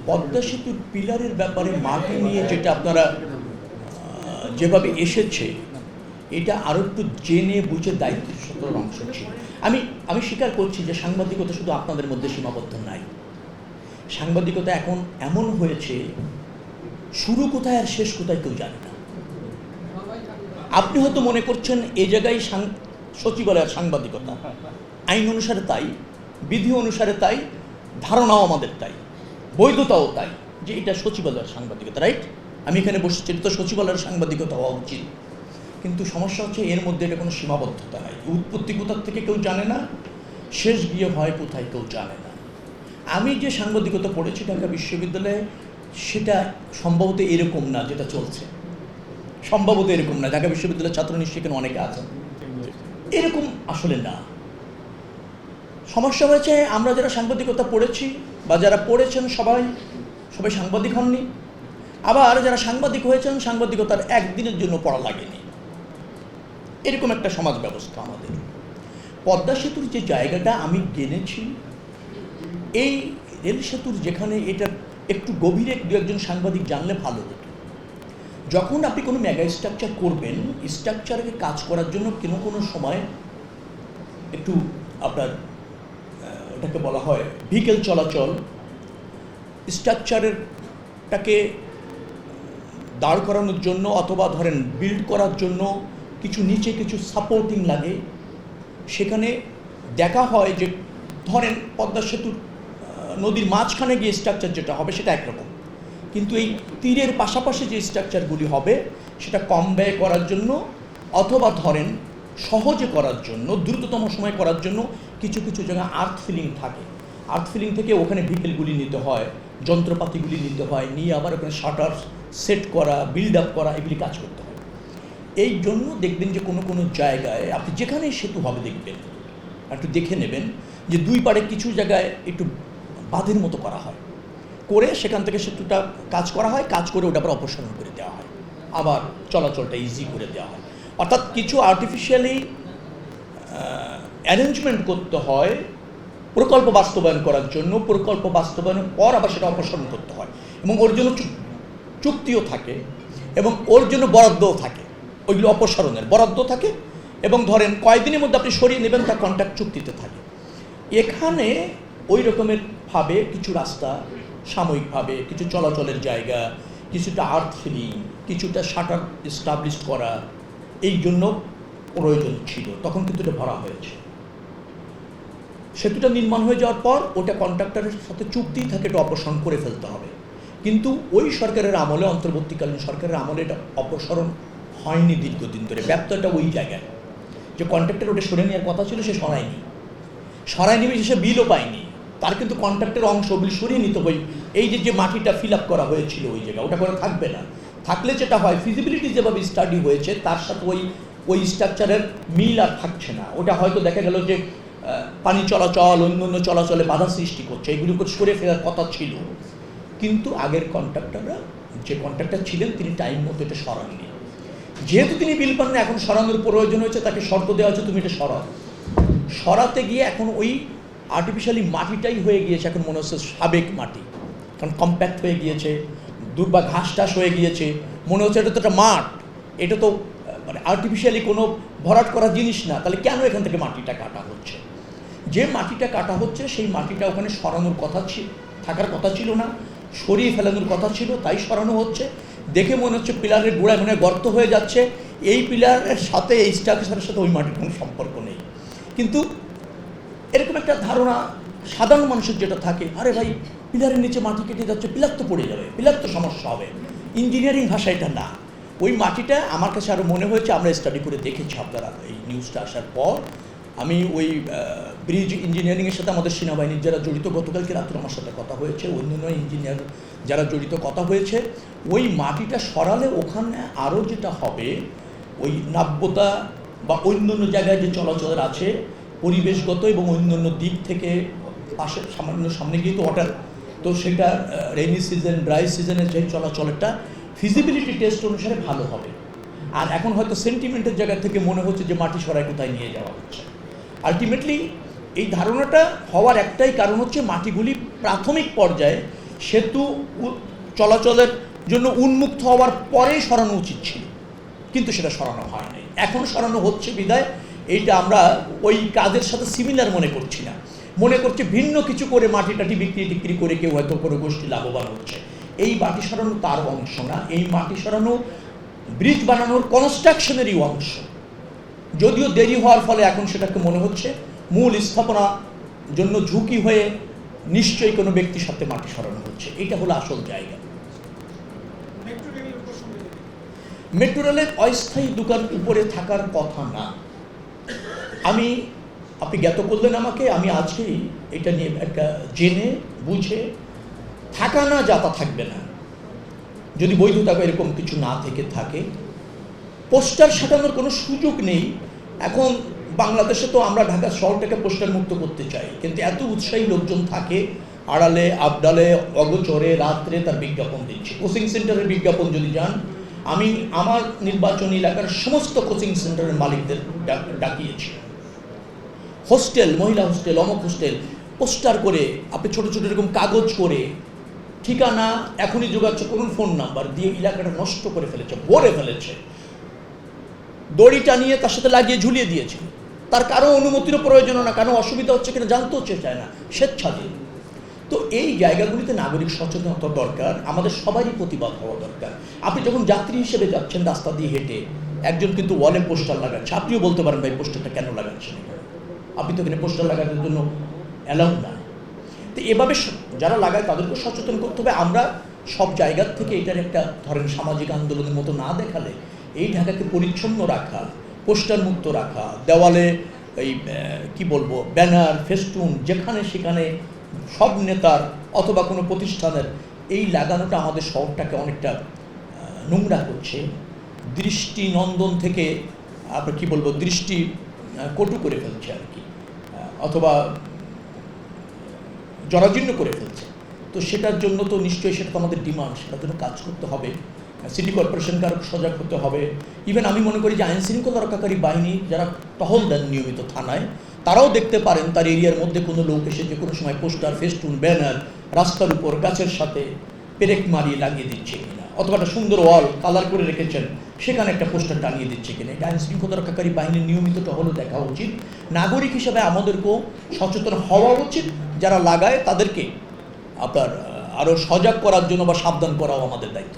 পদ্মা সেতুর পিলারের ব্যাপারে মাটি নিয়ে যেটা আপনারা যেভাবে এসেছে এটা আরও একটু জেনে বুঝে দায়িত্বশীলতার অংশ ছিল। আমি স্বীকার করছি যে সাংবাদিকতা শুধু আপনাদের মধ্যে সীমাবদ্ধ নাই। সাংবাদিকতা এখন এমন হয়েছে শুরু কোথায় আর শেষ কোথায় কেউ জানে না। আপনি হয়তো মনে করছেন এই জায়গায় সচিবালয়ের সাংবাদিকতা, আইন অনুসারে তাই, বিধি অনুসারে তাই, ধারণাও আমাদের তাই, বৈধতাও তাই, যে এটা সচিবালয়ের সাংবাদিকতা, রাইট? আমি এখানে বসেছি, তো সচিবালয়ের সাংবাদিকতা হওয়া উচিত। কিন্তু সমস্যা হচ্ছে এর মধ্যে এটা কোনো সীমাবদ্ধতা নাই। উৎপত্তি কোথার থেকে কেউ জানে না, শেষ গিয়ে হয় কোথায় কেউ জানে না। আমি যে সাংবাদিকতা পড়েছি ঢাকা বিশ্ববিদ্যালয়ে সেটা সম্ভবত এরকম না যেটা চলছে, সম্ভবত এরকম না। ঢাকা বিশ্ববিদ্যালয়ের ছাত্র নিশ্চয়ই এখানে অনেকে আছেন, এরকম আসলে না। সমস্যা হয়েছে আমরা যারা সাংবাদিকতা পড়েছি বা যারা পড়েছেন সবাই সাংবাদিক হননি, আবার যারা সাংবাদিক হয়েছেন সাংবাদিকতার একদিনের জন্য পড়া লাগেনি, এরকম একটা সমাজ ব্যবস্থা আমাদের। পদ্মা সেতুর যে জায়গাটা আমি জেনেছি, এই রেল সেতুর যেখানে এটা একটু গভীরে দু একজন সাংবাদিক জানলে ভালো হতো। যখন আপনি কোনো মেগা স্ট্রাকচার করবেন, স্ট্রাকচারকে কাজ করার জন্য কোনো সময় একটু আপনার ওটাকে বলা হয় ভেহিকেল চলাচল, স্ট্রাকচারেরটাকে দাঁড় করানোর জন্য অথবা ধরেন বিল্ড করার জন্য কিছু নিচে কিছু সাপোর্টিং লাগে। সেখানে দেখা হয় যে ধরেন পদ্মা সেতুর নদীর মাঝখানে গিয়ে স্ট্রাকচার যেটা হবে সেটা একরকম, কিন্তু এই তীরের পাশাপাশি যে স্ট্রাকচারগুলি হবে সেটা কম ব্যয় করার জন্য অথবা ধরেন সহজে করার জন্য, দ্রুততম সময় করার জন্য কিছু কিছু জায়গায় আর্থ ফিলিং থাকে। আর্থ ফিলিং থেকে ওখানে ভিকেলগুলি নিতে হয়, যন্ত্রপাতিগুলি নিতে হয়, নিয়ে আবার ওখানে শাটার সেট করা, বিল্ড আপ করা, এগুলি কাজ করতে হয়। এই জন্য দেখবেন যে কোনো কোনো জায়গায় আপনি যেখানে সেতু হবে দেখবেন, একটু দেখে নেবেন যে দুই পাড়ে কিছু জায়গায় একটু বাঁধের মতো করা হয়, করে সেখান থেকে সেতুটা কাজ করা হয়, কাজ করে ওটা আবার অপসারণ করে দেওয়া হয়, আবার চলাচলটা ইজি করে দেওয়া হয়। অর্থাৎ কিছু আর্টিফিশিয়ালি অ্যারেঞ্জমেন্ট করতে হয় প্রকল্প বাস্তবায়ন করার জন্য, প্রকল্প বাস্তবায়নের পর আবার সেটা অপসারণ করতে হয়, এবং ওর জন্য চুক্তিও থাকে এবং ওর জন্য বরাদ্দও থাকে। ওইগুলো অপসারণের বরাদ্দ থাকে এবং ধরেন কয়েকদিনের মধ্যে আপনি সরিয়ে নেবেন, তার কন্ট্রাক্ট চুক্তিতে থাকে। এখানে ওই রকমের ভাবে কিছু রাস্তা সাময়িকভাবে, কিছু চলাচলের জায়গা, কিছুটা আর্থ ফিলিং, কিছুটা শাটার এস্টাবলিশ করা এই জন্য প্রয়োজন ছিল। তখন কিন্তু এটা ভরা হয়েছে। সেতুটা নির্মাণ হয়ে যাওয়ার পর ওটা কন্ট্রাক্টরের সাথে চুক্তি থাকে, এটা অপসারণ করে ফেলতে হবে। কিন্তু ওই সরকারের আমলে, অন্তর্বর্তীকালীন সরকারের আমলে এটা অপসারণ হয়নি দীর্ঘদিন ধরে। ব্যর্থটা ওই জায়গায় যে কন্ট্রাক্টর ওটা সরে নেওয়ার কথা ছিল, সে সরায়নি, সে বিলও পায়নি। তার কিন্তু কন্ট্রাক্টের অংশ বিল সরিয়ে নিতে হবে। এই যে মাটিটা ফিল আপ করা হয়েছিল ওই জায়গায়, ওটা করে থাকবে না। থাকলে যেটা হয়, ফিজিবিলিটি যেভাবে স্টাডি হয়েছে তার সাথে ওই স্ট্রাকচারের মিল আর থাকছে না। ওটা হয়তো দেখা গেল যে পানি চলাচল, অন্যান্য চলাচলে বাধা সৃষ্টি করছে, এগুলো করে সরে ফেরার কথা ছিল। কিন্তু আগের কন্ট্রাক্টররা, যে কন্ট্রাক্টর ছিলেন, তিনি টাইম মতো এটা সরাননি। যেহেতু তিনি বিল পান না, এখন সরানোর প্রয়োজন হয়েছে, তাকে শর্ত দেওয়া হচ্ছে তুমি এটা সরাতে গিয়ে এখন ওই আর্টিফিশিয়ালি মাটিটাই হয়ে গিয়েছে, এখন মনে হচ্ছে সাবেক মাটি, কারণ কম্প্যাক্ট হয়ে গিয়েছে, বা ঘাস টাস হয়ে গিয়েছে, মনে হচ্ছে এটা তো একটা মাঠ, এটা তো মানে আর্টিফিশিয়ালি কোনো ভরাট করা জিনিস না। তাহলে কেন এখান থেকে মাটিটা কাটা হচ্ছে? যে মাটিটা কাটা হচ্ছে সেই মাটিটা ওখানে সরানোর কথা থাকার কথা ছিল না, সরিয়ে ফেলানোর কথা ছিল, তাই সরানো হচ্ছে। দেখে মনে হচ্ছে পিলারের গোড়ায় মনে গর্ত হয়ে যাচ্ছে, এই পিলারের সাথে, এই স্ট্রাকচারের সাথে ওই মাটির কোনো সম্পর্ক নেই। কিন্তু এরকম একটা ধারণা সাধারণ মানুষের যেটা থাকে, আরে ভাই পিলারের নিচে মাটি কেটে যাচ্ছে, পিলার তো পড়ে যাবে, পিলার তো সমস্যা হবে। ইঞ্জিনিয়ারিং ভাষা এটা না। ওই মাটিটা আমার কাছে আরও মনে হয়েছে, আমরা স্টাডি করে দেখেছি আপনারা এই নিউজটা আসার পর। আমি ওই ব্রিজ ইঞ্জিনিয়ারিংয়ের সাথে আমাদের সেনাবাহিনীর যারা জড়িত, গতকালকে রাত্রে আমার সাথে কথা হয়েছে, অন্যান্য ইঞ্জিনিয়ার যারা জড়িত কথা হয়েছে, ওই মাটিটা সরালে ওখানে আরও যেটা হবে, ওই নাব্যতা বা অন্যান্য জায়গায় যে চলাচলের আছে পরিবেশগত এবং অন্যান্য দিক থেকে, পাশে সামনে গিয়ে তো ওয়াটার, তো সেটা রেইনি সিজন, ড্রাই সিজনের যে চলাচলটা ফিজিবিলিটি টেস্ট অনুসারে ভালো হবে। আর এখন হয়তো সেন্টিমেন্টের জায়গা থেকে মনে হচ্ছে যে মাটি সরাই কোথায় নিয়ে যাওয়া হচ্ছে। আলটিমেটলি এই ধারণাটা হওয়ার একটাই কারণ হচ্ছে, মাটিগুলি প্রাথমিক পর্যায়ে সেতু চলাচলের জন্য উন্মুক্ত হওয়ার পরেই সরানো উচিত ছিল, কিন্তু সেটা সরানো হয় নাই। এখন সরানো হচ্ছে বিদায় এইটা আমরা ওই কাজের সাথে সিমিলার মনে করছি না, মনে করছে ভিন্ন কিছু করে মাটি টাটি বিক্রি করে কেউ হয়তো কোনো গোষ্ঠী লাভবান হচ্ছে। এই মাটি সরানো তার অংশ না, এই মাটি সরানো ব্রিজ বানানোর কনস্ট্রাকশনেরই অংশ। যদিও দেরি হওয়ার ফলে এখন সেটাকে মনে হচ্ছে মূল স্থাপনা জন্য ঝুঁকি হয়ে নিশ্চয়ই কোনো ব্যক্তির সাথে মাটি সরানো হচ্ছে। এটা হলো আসল জায়গা। মেট্রো রেলের অস্থায়ী দোকান উপরে থাকার কথা না। আপনি জ্ঞাত করলেন আমাকে, আমি আজকেই এটা নিয়ে একটা জেনে বুঝে থাকা না যাতা থাকবে না, যদি বৈধতা এরকম কিছু না থেকে থাকে। পোস্টার সাটানোর কোনো সুযোগ নেই। এখন বাংলাদেশে তো আমরা ঢাকা শহরটাকে পোস্টার মুক্ত করতে চাই, কিন্তু এত উৎসাহী লোকজন থাকে আড়ালে আবডালে অগোচরে রাত্রে তার বিজ্ঞাপন দিচ্ছে। কোচিং সেন্টারের বিজ্ঞাপন যদি যান, আমি আমার নির্বাচনী এলাকার সমস্ত কোচিং সেন্টারের মালিকদের ডাকিয়েছি। হোস্টেল, মহিলা হোস্টেল, অমুক হোস্টেল পোস্টার করে, আপনি ছোটো ছোটো এরকম কাগজ করে, ঠিকানা এখনই যোগাযোগ করুন, ফোন নাম্বার দিয়ে এলাকাটা নষ্ট করে ফেলেছে, ভরে ফেলেছে। দড়িটা নিয়ে তার সাথে লাগিয়ে ঝুলিয়ে দিয়েছে। তার কারো অনুমতিরও প্রয়োজন না, কারো অসুবিধা হচ্ছে কিনা জানতেও চায় না, স্বেচ্ছাধীন। তো এই জায়গাগুলিতে নাগরিক সচেতনতা দরকার, আমাদের সবারই প্রতিবাদ হওয়া দরকার। আপনি যখন যাত্রী হিসেবে যাচ্ছেন রাস্তা দিয়ে হেঁটে, একজন কিন্তু ওয়ালে পোস্টার লাগাচ্ছে, আপনিও বলতে পারেন ভাই পোস্টারটা কেন লাগাচ্ছেন, আপনি তো এখানে পোস্টার লাগানোর জন্য অ্যালাউড না। তো এভাবে যারা লাগায় তাদেরকে সচেতন করতে হবে। আমরা সব জায়গার থেকে এটার একটা ধরেন সামাজিক আন্দোলনের মতো না দেখালে, এই ঢাকাকে পরিচ্ছন্ন রাখা, পোস্টার মুক্ত রাখা, দেওয়ালে এই কি বলবো ব্যানার ফেস্টুন যেখানে সেখানে সব নেতার অথবা কোনো প্রতিষ্ঠানের এই লাগানোটা আমাদের শহরটাকে অনেকটা নোংরা করছে, দৃষ্টি নন্দন থেকে আপনার কি বলবো দৃষ্টি কটু করে ফেলছে আর কি, অথবা জরাজীর্ণ করে ফেলছে। তো সেটার জন্য তো নিশ্চয়ই সেটা তো আমাদের ডিমান্ড, সেটার জন্য কাজ করতে হবে। সিটি কর্পোরেশনকে আরও সজাগ হতে হবে। ইভেন আমি মনে করি যে আইন শৃঙ্খলা রক্ষাকারী বাহিনী যারা টহল দেন নিয়মিত থানায়, তারাও দেখতে পারেন তার এরিয়ার মধ্যে কোনো লোক এসে যে কোনো সময় পোস্টার ফেস্টুন ব্যানার রাস্তার উপর গাছের সাথে পেরেক মারিয়ে লাগিয়ে দিচ্ছে কিনা, অথবা একটা সুন্দর ওয়াল কালার করে রেখেছেন সেখানে একটা পোস্টার টানিয়ে দিচ্ছে কিনা। এটা আইন শৃঙ্খলা রক্ষাকারী বাহিনীর নিয়মিত টহলও দেখা উচিত। নাগরিক হিসাবে আমাদেরকেও সচেতন হওয়া উচিত, যারা লাগায় তাদেরকে আপনার আরও সজাগ করার জন্য বা সাবধান করাও আমাদের দায়িত্ব।